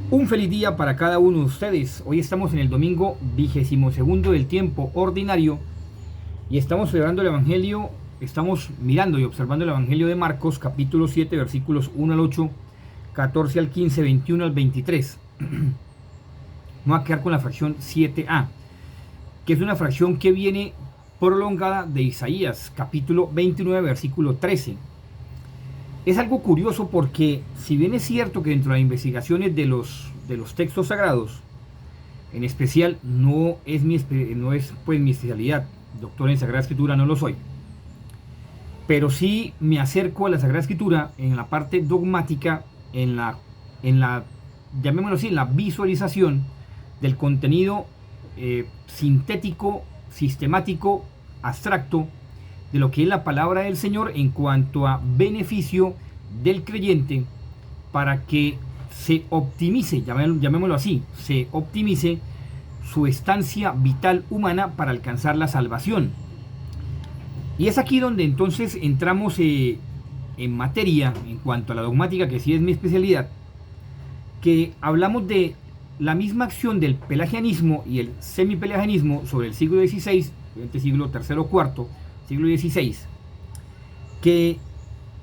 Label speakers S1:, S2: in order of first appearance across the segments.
S1: Un feliz día para cada uno de ustedes. Hoy estamos en el domingo 22º del tiempo ordinario y estamos celebrando el Evangelio, estamos mirando y observando el Evangelio de Marcos, capítulo 7, versículos 1 al 8, 14 al 15, 21 al 23. Me voy a quedar con la fracción 7a, que es una fracción que viene prolongada de Isaías, capítulo 29, versículo 13. Es algo curioso porque, si bien es cierto que dentro de las investigaciones de los textos sagrados, en especial no es mi especialidad, doctor en Sagrada Escritura no lo soy, pero sí me acerco a la Sagrada Escritura en la parte dogmática, en la llamémoslo así, en la visualización del contenido sintético, sistemático, abstracto, de lo que es la palabra del Señor en cuanto a beneficio del creyente para que se optimice, llamémoslo así, se optimice su estancia vital humana para alcanzar la salvación. Y es aquí donde entonces entramos en materia en cuanto a la dogmática, que sí es mi especialidad, que hablamos de la misma acción del pelagianismo y el semipelagianismo sobre el siglo XVI, el siglo III o IV, siglo XVI, que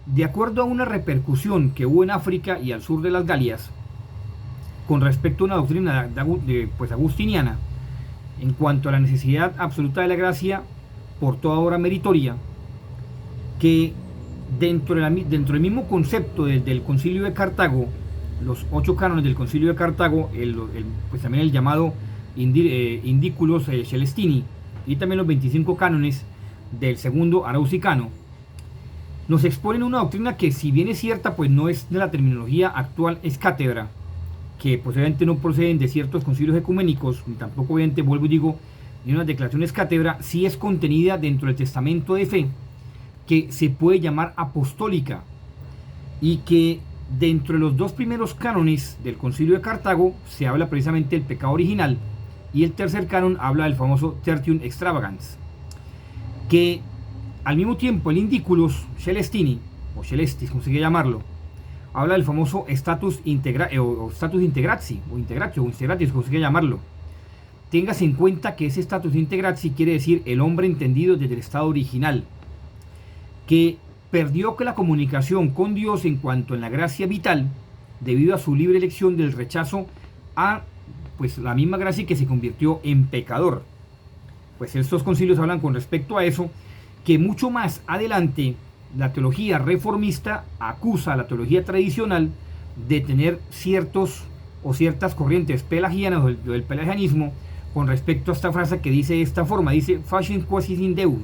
S1: de acuerdo a una repercusión que hubo en África y al sur de las Galias con respecto a una doctrina agustiniana en cuanto a la necesidad absoluta de la gracia por toda obra meritoria, que dentro del mismo concepto del concilio de Cartago, los 8 cánones del concilio de Cartago, pues también el llamado Indiculus Celestini, y también los 25 cánones del segundo Arausicano, nos exponen una doctrina que, si bien es cierta, pues no es de la terminología actual, es cátedra, que posiblemente no proceden de ciertos concilios ecuménicos, ni tampoco, obviamente, vuelvo y digo, ni unas declaraciones cátedra, sí es contenida dentro del testamento de fe, que se puede llamar apostólica, y que dentro de los 2 primeros cánones del concilio de Cartago se habla precisamente del pecado original, y el tercer canon habla del famoso Tertium Extravagans, que al mismo tiempo el Indiculus Celestini, o Celestis, como se quiere llamarlo, habla del famoso status integratio, como se quiere llamarlo. Téngase en cuenta que ese status integratio quiere decir el hombre entendido desde el estado original, que perdió la comunicación con Dios en cuanto a la gracia vital, debido a su libre elección del rechazo a pues la misma gracia, que se convirtió en pecador. Pues estos concilios hablan con respecto a eso, que mucho más adelante la teología reformista acusa a la teología tradicional de tener ciertas corrientes pelagianas del pelagianismo con respecto a esta frase que dice de esta forma, dice faciem quasis in Deus,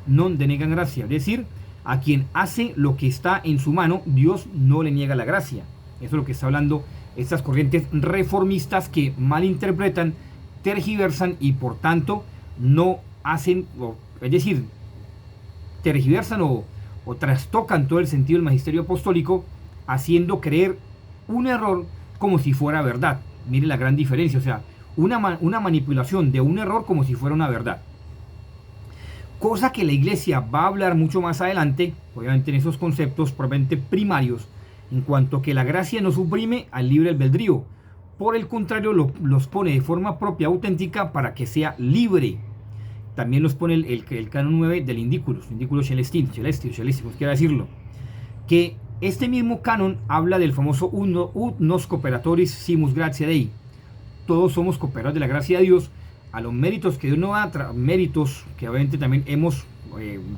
S1: non denegan gracia, es decir, a quien hace lo que está en su mano, Dios no le niega la gracia. Eso es lo que está hablando estas corrientes reformistas, que malinterpretan, tergiversan y por tanto no hacen, es decir, tergiversan o trastocan todo el sentido del magisterio apostólico, haciendo creer un error como si fuera verdad. Mire la gran diferencia, o sea, una manipulación de un error como si fuera una verdad. Cosa que la Iglesia va a hablar mucho más adelante, obviamente en esos conceptos probablemente primarios, en cuanto que la gracia no suprime al libre albedrío, por el contrario los pone de forma propia, auténtica, para que sea libre. También los pone el canon 9 del Indiculus Celestini, como quiera decirlo, que este mismo canon habla del famoso ut nos cooperatoris simus gratia Dei. Todos somos cooperadores de la gracia de Dios, a los méritos que Dios nos da, méritos que obviamente también hemos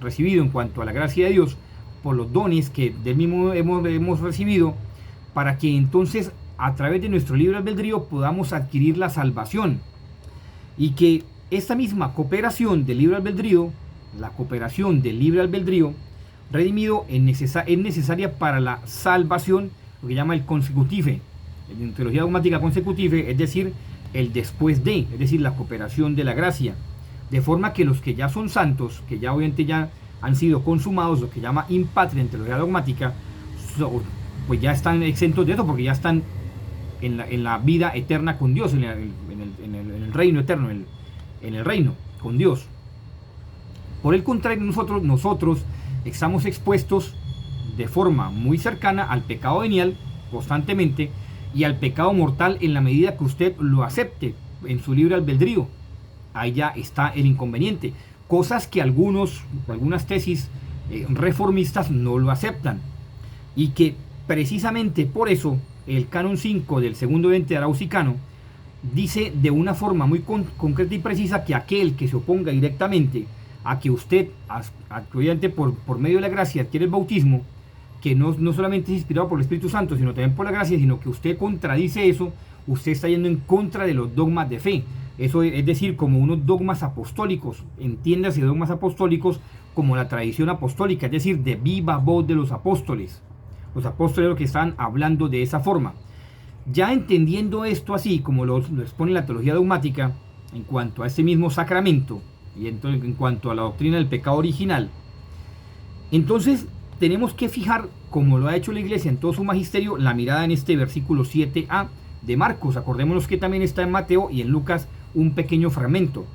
S1: recibido en cuanto a la gracia de Dios, por los dones que del mismo hemos recibido, para que entonces a través de nuestro libre albedrío podamos adquirir la salvación. Y que esta misma cooperación del libre albedrío, la cooperación del libre albedrío redimido, es necesaria para la salvación, lo que llama el consecutive, en teología dogmática consecutive, es decir, el después de, es decir, la cooperación de la gracia, de forma que los que ya son santos, que ya obviamente ya han sido consumados, lo que llama in patria en teología dogmática, pues ya están exentos de eso, porque ya están en la vida eterna con Dios, en el reino eterno, en el reino con Dios. Por el contrario, nosotros estamos expuestos de forma muy cercana al pecado venial constantemente, y al pecado mortal en la medida que usted lo acepte en su libre albedrío. Ahí ya está el inconveniente. Cosas que algunas tesis reformistas no lo aceptan. Y que precisamente por eso el canon 5 del segundo ente arausicano dice de una forma muy concreta y precisa que aquel que se oponga directamente a que usted, obviamente por medio de la gracia, adquiere el bautismo, que no solamente es inspirado por el Espíritu Santo, sino también por la gracia, sino que usted contradice eso, usted está yendo en contra de los dogmas de fe. Eso es decir, como unos dogmas apostólicos, entiéndase dogmas apostólicos como la tradición apostólica, es decir, de viva voz de los apóstoles. Los apóstoles lo que están hablando de esa forma. Ya entendiendo esto así, como lo expone la teología dogmática, en cuanto a este mismo sacramento, y entonces en cuanto a la doctrina del pecado original, entonces tenemos que fijar, como lo ha hecho la Iglesia en todo su magisterio, la mirada en este versículo 7a de Marcos. Acordémonos que también está en Mateo y en Lucas un pequeño fragmento,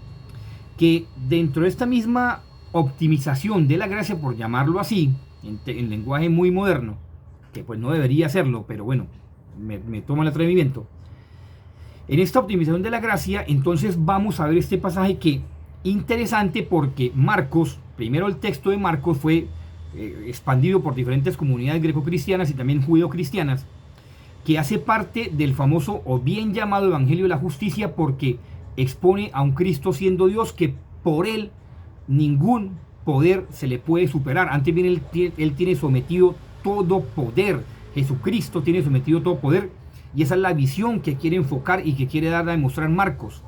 S1: que dentro de esta misma optimización de la gracia, por llamarlo así, en lenguaje muy moderno, que pues no debería hacerlo, pero bueno, me tomo el atrevimiento. En esta optimización de la gracia, entonces vamos a ver este pasaje que interesante, porque Marcos, primero el texto de Marcos fue expandido por diferentes comunidades greco-cristianas y también judeo-cristianas, que hace parte del famoso o bien llamado Evangelio de la Justicia, porque expone a un Cristo siendo Dios, que por él ningún poder se le puede superar. Antes bien, él tiene sometido todo poder. Jesucristo tiene sometido todo poder, y esa es la visión que quiere enfocar y que quiere dar a demostrar Marcos,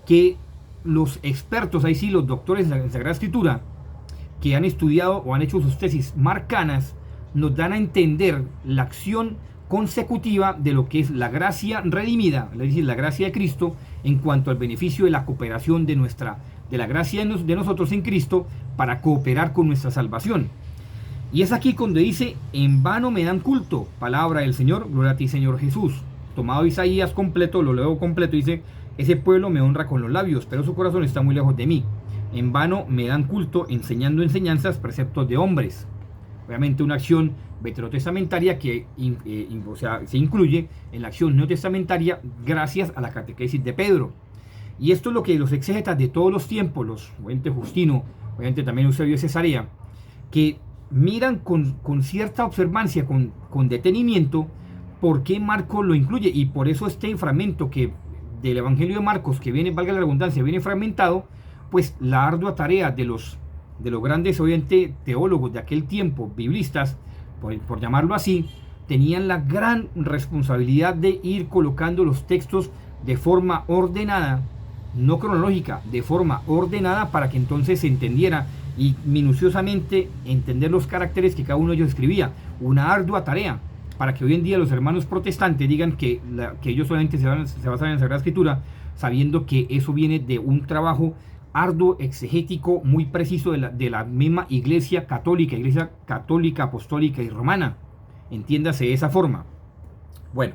S1: que los expertos, ahí sí, los doctores en la Sagrada Escritura, que han estudiado o han hecho sus tesis marcanas, nos dan a entender la acción consecutiva de lo que es la gracia redimida, es decir, la gracia de Cristo, en cuanto al beneficio de la cooperación de la gracia de nosotros en Cristo para cooperar con nuestra salvación. Y es aquí cuando dice: en vano me dan culto, palabra del Señor, gloria a ti, Señor Jesús. Tomado Isaías completo, lo leo completo, dice: ese pueblo me honra con los labios, pero su corazón está muy lejos de mí. En vano me dan culto, enseñando enseñanzas, preceptos de hombres. Obviamente una acción veterotestamentaria que se incluye en la acción neotestamentaria gracias a la catequesis de Pedro. Y esto es lo que los exégetas de todos los tiempos, obviamente Justino, obviamente también Eusebio de Cesarea, que miran con cierta observancia, con detenimiento, por qué Marcos lo incluye. Y por eso este fragmento que del Evangelio de Marcos, que viene, valga la redundancia, viene fragmentado, pues la ardua tarea de los grandes, obviamente, teólogos de aquel tiempo, biblistas, por llamarlo así, tenían la gran responsabilidad de ir colocando los textos de forma ordenada, no cronológica, de forma ordenada, para que entonces se entendiera y minuciosamente entender los caracteres que cada uno de ellos escribía. Una ardua tarea, para que hoy en día los hermanos protestantes digan que ellos solamente se basan en la Sagrada Escritura, sabiendo que eso viene de un trabajo arduo, exegético, muy preciso de la misma Iglesia católica apostólica y romana. Entiéndase de esa forma. Bueno,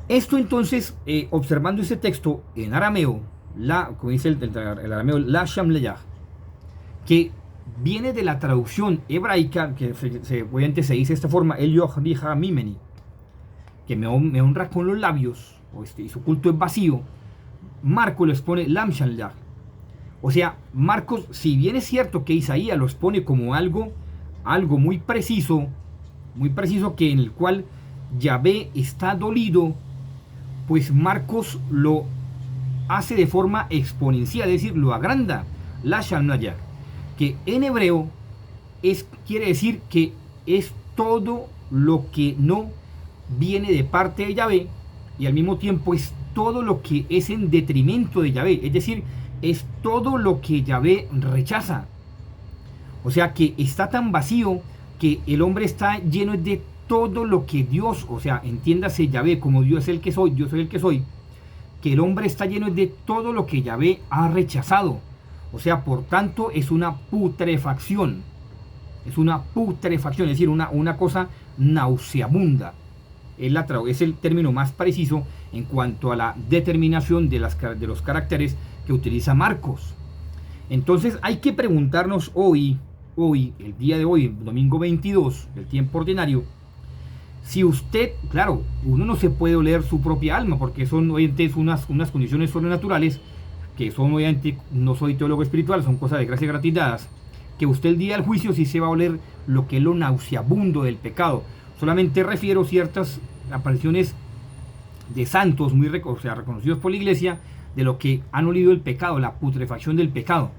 S1: esto entonces, observando ese texto en arameo, como dice el arameo, la Shamleyah, que viene de la traducción hebraica, que obviamente se dice de esta forma: el Yohdija Mimeni, que me honra con los labios, y su culto es vacío. Marcos lo expone Lam Shamleyah. O sea, Marcos, si bien es cierto que Isaías lo expone como algo muy preciso, que en el cual Yahvé está dolido, pues Marcos lo hace de forma exponencial, es decir, lo agranda, la Shamleyah, que en hebreo quiere decir que es todo lo que no viene de parte de Yahvé, y al mismo tiempo es todo lo que es en detrimento de Yahvé, es decir, es todo lo que Yahvé rechaza. O sea, que está tan vacío que el hombre está lleno de todo lo que Dios, o sea, entiéndase Yahvé como Dios es el que soy, yo soy el que soy, que el hombre está lleno de todo lo que Yahvé ha rechazado. O sea, por tanto, es una putrefacción. Es decir, una cosa nauseabunda. Es el término más preciso en cuanto a la determinación de los caracteres que utiliza Marcos. Entonces hay que preguntarnos hoy, el día de hoy, domingo 22 del tiempo ordinario, Si usted, claro, uno no se puede oler su propia alma, porque son obviamente unas condiciones sobrenaturales, que son obviamente, no soy teólogo espiritual, son cosas de gracia gratis dadas, que usted el día del juicio sí se va a oler lo que es lo nauseabundo del pecado. Solamente refiero ciertas apariciones de santos muy reconocidos por la iglesia, de lo que han olido el pecado, la putrefacción del pecado.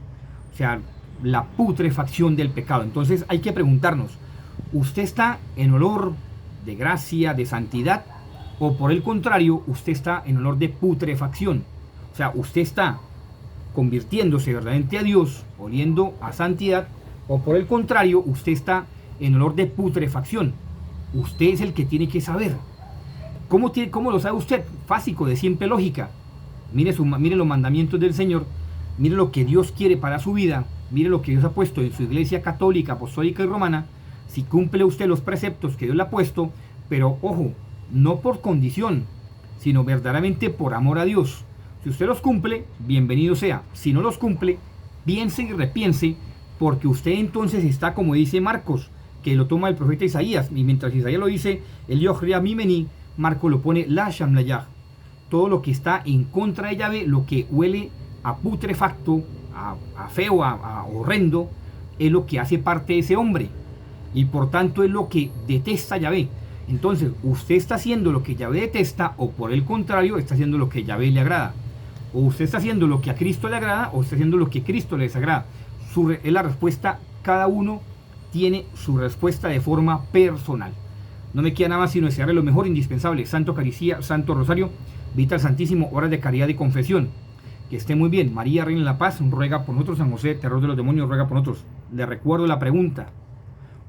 S1: O sea, la putrefacción del pecado. Entonces hay que preguntarnos, ¿usted está en olor de gracia, de santidad? ¿O por el contrario, usted está en olor de putrefacción? O sea, usted está convirtiéndose verdaderamente a Dios, oliendo a santidad, o por el contrario, usted está en olor de putrefacción. Usted es el que tiene que saber. ¿Cómo lo sabe usted? Fácil, de simple lógica. Mire los mandamientos del Señor, mire lo que Dios quiere para su vida, mire lo que Dios ha puesto en su iglesia católica, apostólica y romana. Si cumple usted los preceptos que Dios le ha puesto, pero ojo, no por condición, sino verdaderamente por amor a Dios. Si usted los cumple, bienvenido sea. Si no los cumple, piense y repiense, porque usted entonces está, como dice Marcos, que lo toma el profeta Isaías, y mientras Isaías lo dice, el Yohria Mimeni, Marcos lo pone la Shamlayah. Todo lo que está en contra de Yahvé, lo que huele a putrefacto, a feo, a horrendo, es lo que hace parte de ese hombre. Y por tanto es lo que detesta Yahvé. Entonces, usted está haciendo lo que Yahvé detesta, o por el contrario, está haciendo lo que Yahvé le agrada. O usted está haciendo lo que a Cristo le agrada, o está haciendo lo que a Cristo le desagrada. Es la respuesta, cada uno tiene su respuesta de forma personal. No me queda nada más sino desearle lo mejor, indispensable. Santo Eucaristía, Santo Rosario, Vita al Santísimo, horas de caridad y confesión. Que esté muy bien. María, Reina de la Paz, ruega por nosotros. San José, terror de los demonios, ruega por nosotros. Le recuerdo la pregunta.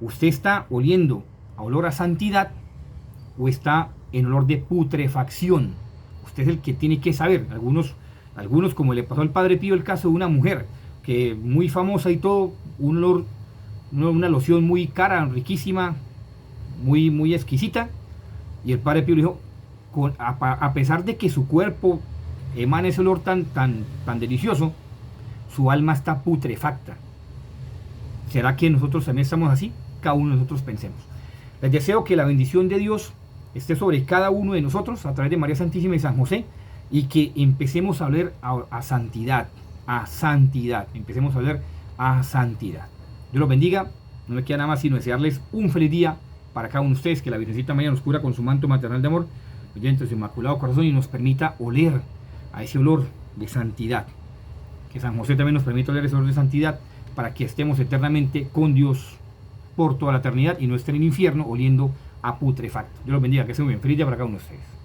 S1: ¿Usted está oliendo a olor a santidad o está en olor de putrefacción? Usted es el que tiene que saber. Algunos como le pasó al Padre Pío, el caso de una mujer que muy famosa y todo, una loción muy cara, riquísima, muy exquisita, y el Padre Pío le dijo, a pesar de que su cuerpo emana ese olor tan delicioso, su alma está putrefacta. ¿Será que nosotros también estamos así? Cada uno de nosotros pensemos. Les deseo que la bendición de Dios esté sobre cada uno de nosotros a través de María Santísima y San José, y que empecemos a hablar a santidad, empecemos a hablar a santidad. Dios los bendiga. No me queda nada más sino desearles un feliz día para cada uno de ustedes, que la Virgencita María nos cubra con su manto maternal de amor, mediante su inmaculado corazón, y nos permita oler a ese olor de santidad. Que San José también nos permita oler ese olor de santidad, para que estemos eternamente con Dios por toda la eternidad y no estén en el infierno oliendo a putrefacto. Dios los bendiga, que estén muy bien. Feliz día para cada uno de ustedes.